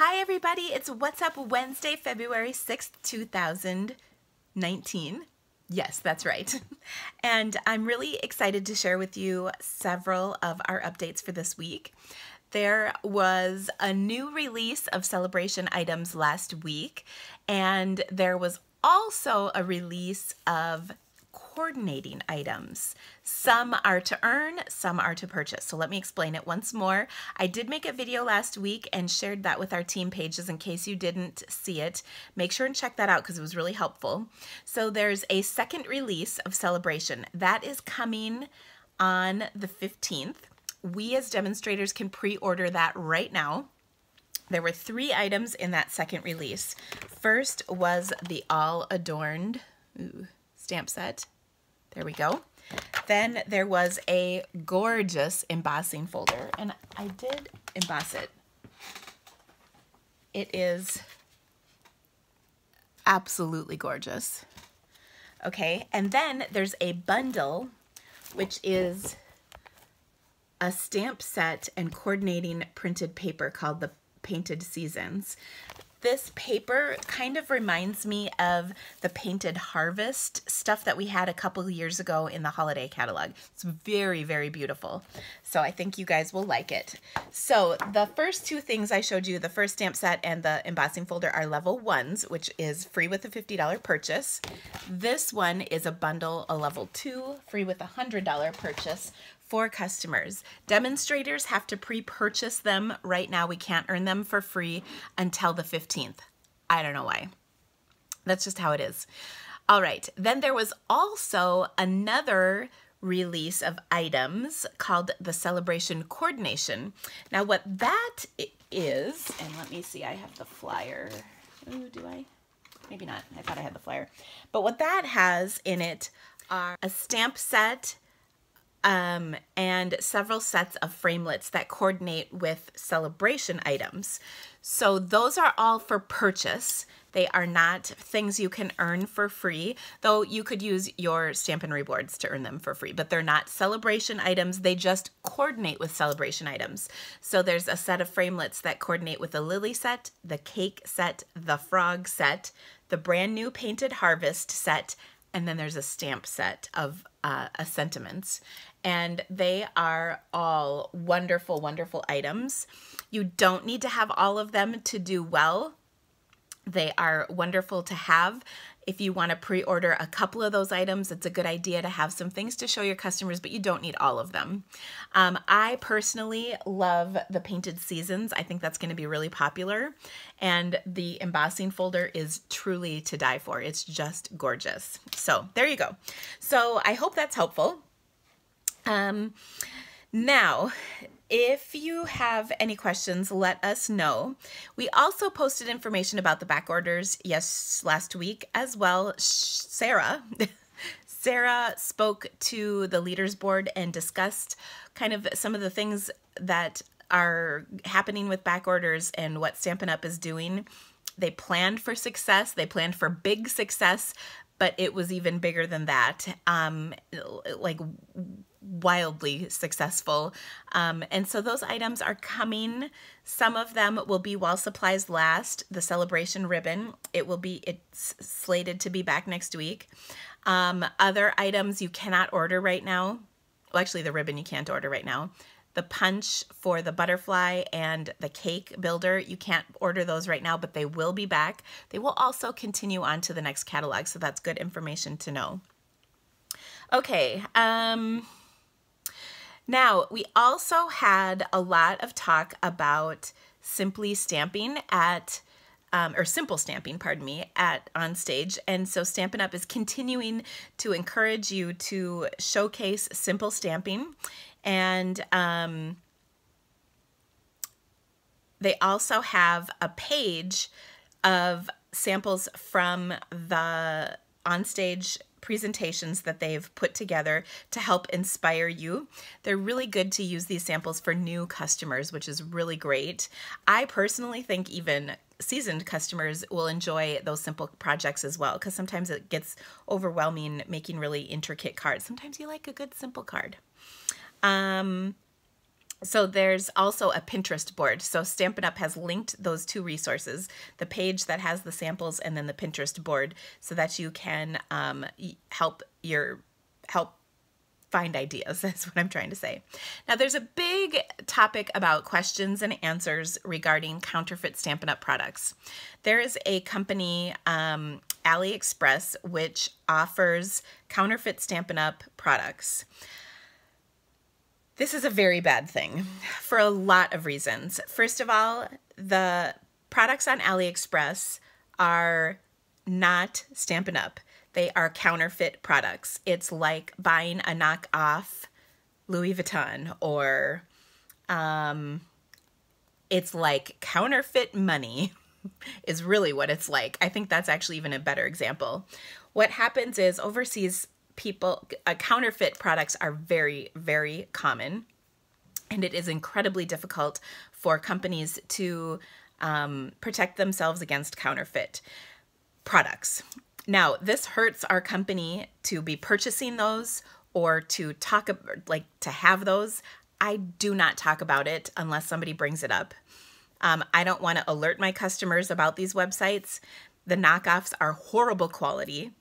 Hi everybody, it's What's Up Wednesday, February 6th, 2019. Yes, that's right. And I'm really excited to share with you several of our updates for this week. There was a new release of celebration items last week, and there was also a release of coordinating items. Some are to earn, some are to purchase. So let me explain it once more. I did make a video last week and shared that with our team pages in case you didn't see it. Make sure and check that out because it was really helpful. So there's a second release of Celebration. That is coming on the 15th. We as demonstrators can pre-order that right now. There were 3 items in that second release. First was the all adorned stamp set. There we go. Then there was a gorgeous embossing folder, and I did emboss it. It is absolutely gorgeous. Okay, and then there's a bundle, which is a stamp set and coordinating printed paper called the Painted Seasons. This paper kind of reminds me of the Painted Harvest stuff that we had a couple years ago in the holiday catalog. It's very, very beautiful. So I think you guys will like it. So the first 2 things I showed you, the first stamp set and the embossing folder, are level 1s, which is free with a $50 purchase. This one is a bundle, a level 2, free with a $100 purchase for customers. Demonstrators have to pre-purchase them right now. We can't earn them for free until the 15th. I don't know why. That's just how it is. All right, then there was also another release of items called the Celebration Coordination. Now what that is, and let me see, I have the flyer. Ooh, do I? Maybe not. I thought I had the flyer. But what that has in it are a stamp set, and several sets of framelits that coordinate with celebration items. So those are all for purchase. They are not things you can earn for free, though you could use your Stampin' Rewards to earn them for free, but they're not celebration items. They just coordinate with celebration items. So there's a set of framelits that coordinate with the lily set, the cake set, the frog set, the brand new Painted Harvest set, and then there's a stamp set of sentiments. And they are all wonderful, wonderful items. You don't need to have all of them to do well. They are wonderful to have. If you want to pre-order a couple of those items, it's a good idea to have some things to show your customers, but you don't need all of them. I personally love the Painted Seasons. I think that's going to be really popular. And the embossing folder is truly to die for. It's just gorgeous. So there you go. So I hope that's helpful. Now, if you have any questions, let us know. We also posted information about the back orders last week as well. Sarah spoke to the leaders board and discussed kind of some of the things that are happening with back orders and what Stampin' Up! Is doing. They planned for success. They planned for big success, but it was even bigger than that. Like wildly successful. And so those items are coming. Some of them will be while supplies last. The celebration ribbon, it's slated to be back next week. Other items you cannot order right now. Well, actually the ribbon you can't order right now. The punch for the butterfly and the cake builder, you can't order those right now, but they will be back. They will also continue on to the next catalog, so that's good information to know. Okay, now, we also had a lot of talk about simply stamping or simple stamping, pardon me, on stage. And so Stampin' Up! Is continuing to encourage you to showcase simple stamping. And they also have a page of samples from the onstage presentations that they've put together to help inspire you. They're really good to use these samples for new customers, which is really great. I personally think even seasoned customers will enjoy those simple projects as well, because sometimes it gets overwhelming making really intricate cards. Sometimes you like a good simple card. So there's also a Pinterest board. So Stampin' Up! Has linked those two resources, the page that has the samples and then the Pinterest board, so that you can help find ideas. That's what I'm trying to say. Now there's a big topic about questions and answers regarding counterfeit Stampin' Up! Products. There is a company, AliExpress, which offers counterfeit Stampin' Up! Products. This is a very bad thing for a lot of reasons. First of all, the products on AliExpress are not Stampin' Up! They are counterfeit products. It's like buying a knockoff Louis Vuitton, or it's like counterfeit money is really what it's like. I think that's actually even a better example. What happens is overseas counterfeit products are very, very common, and it is incredibly difficult for companies to protect themselves against counterfeit products. Now, this hurts our company to be purchasing those or to have those. I do not talk about it unless somebody brings it up. I don't want to alert my customers about these websites. The knockoffs are horrible quality.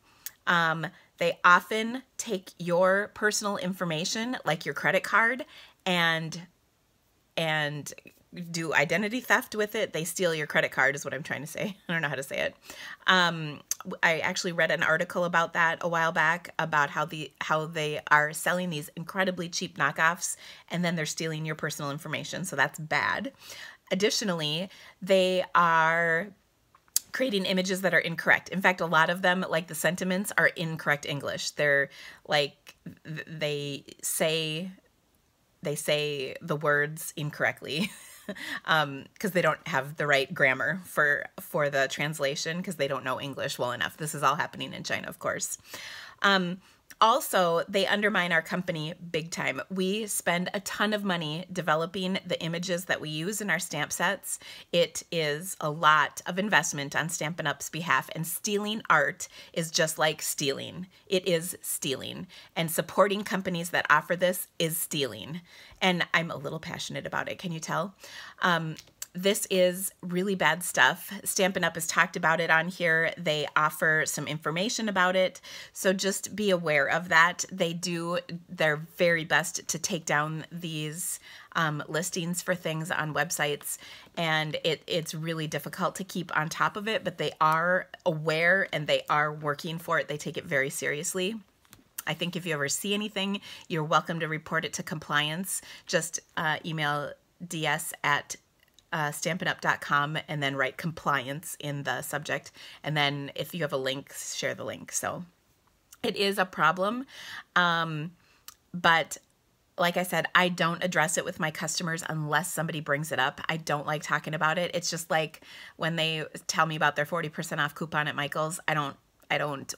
They often take your personal information, like your credit card, and do identity theft with it. They steal your credit card is what I'm trying to say. I don't know how to say it. I actually read an article about that a while back, about how they are selling these incredibly cheap knockoffs, and then they're stealing your personal information. So that's bad. Additionally, they are creating images that are incorrect. In fact, a lot of them, like the sentiments, are incorrect English. They're like, they say the words incorrectly because they don't have the right grammar for the translation, because they don't know English well enough. This is all happening in China, of course. Also, they undermine our company big time. We spend a ton of money developing the images that we use in our stamp sets. It is a lot of investment on Stampin' Up's behalf, and stealing art is just like stealing. It is stealing, and supporting companies that offer this is stealing. And I'm a little passionate about it, can you tell? This is're stuff. Stampin' Up! Has talked about it on here. They offer some information about it. So just be aware of that. They do their very best to take down these listings for things on websites. And it's really difficult to keep on top of it, but they are aware and they are working for it. They take it very seriously. I think if you ever see anything, you're welcome to report it to compliance. Just email ds@stampinup.com and then write compliance in the subject. And then if you have a link, share the link. So it is a problem. But like I said, I don't address it with my customers unless somebody brings it up. I don't like talking about it. It's just like when they tell me about their 40% off coupon at Michael's, I don't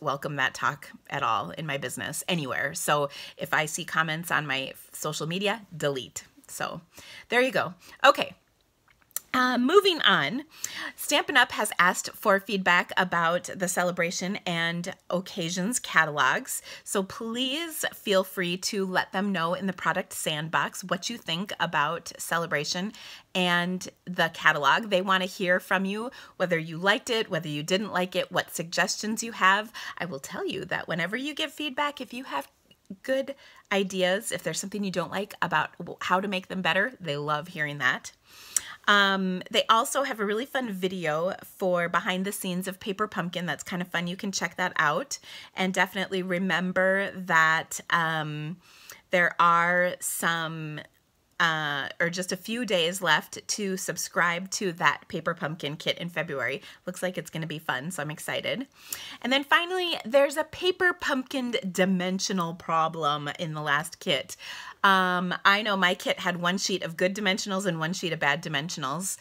welcome that talk at all in my business anywhere. So if I see comments on my social media, delete. So there you go. Okay. Moving on, Stampin' Up! Has asked for feedback about the celebration and occasions catalogs. So please feel free to let them know in the product sandbox what you think about celebration and the catalog. They want to hear from you, whether you liked it, whether you didn't like it, what suggestions you have. I will tell you that whenever you give feedback, if you have good ideas, if there's something you don't like about how to make them better, they love hearing that. They also have a really fun video for behind the scenes of Paper Pumpkin. That's kind of fun. You can check that out. And definitely remember that there are some or just a few days left to subscribe to that Paper Pumpkin kit in February. Looks like it's going to be fun, so I'm excited. And then finally, there's a Paper Pumpkin dimensional problem in the last kit. I know my kit had one sheet of good dimensionals and one sheet of bad dimensionals.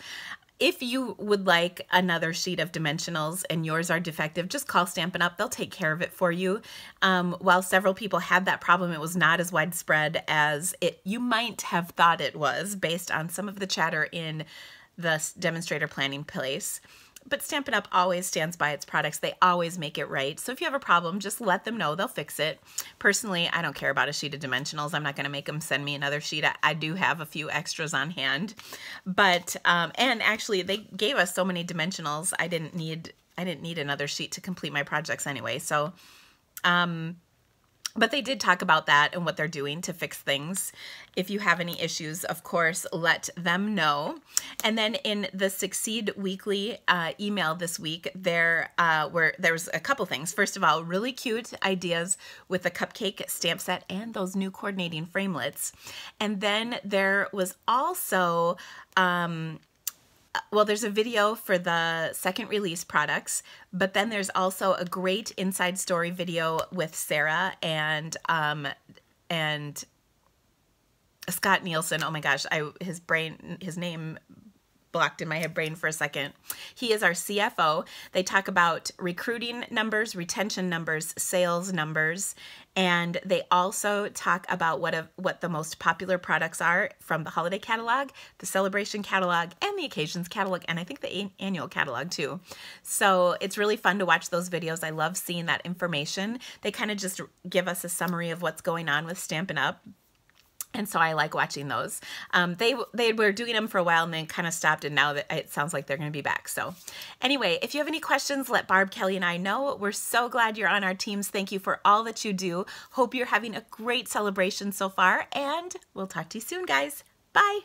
If you would like another sheet of dimensionals and yours are defective, just call Stampin' Up. They'll take care of it for you. While several people had that problem, it was not as widespread as you might have thought it was based on some of the chatter in the demonstrator planning place. but Stampin' Up! Always stands by its products. They always make it right. So if you have a problem, just let them know. They'll fix it. Personally, I don't care about a sheet of dimensionals. I'm not going to make them send me another sheet. I do have a few extras on hand, but and actually they gave us so many dimensionals. I didn't need another sheet to complete my projects anyway. So but they did talk about that and what they're doing to fix things. If you have any issues, of course, let them know. And then in the Succeed Weekly email this week, there was a couple things. First of all, really cute ideas with the cupcake stamp set and those new coordinating framelits. And then there was also well, there's a video for the second release products, but then there's also a great inside story video with Sarah and Scott Nielsen. Oh my gosh, his name blocked in my brain for a second. He is our CFO. They talk about recruiting numbers, retention numbers, sales numbers, and they also talk about what the most popular products are from the holiday catalog, the celebration catalog, and the occasions catalog, and I think the annual catalog too. So it's really fun to watch those videos. I love seeing that information. They kind of just give us a summary of what's going on with Stampin' Up!. And so I like watching those. They were doing them for a while and then kind of stopped, and now that it sounds like they're going to be back. So anyway, if you have any questions, let Barb, Kelly, and I know. We're so glad you're on our teams. Thank you for all that you do. Hope you're having a great celebration so far, and we'll talk to you soon, guys. Bye.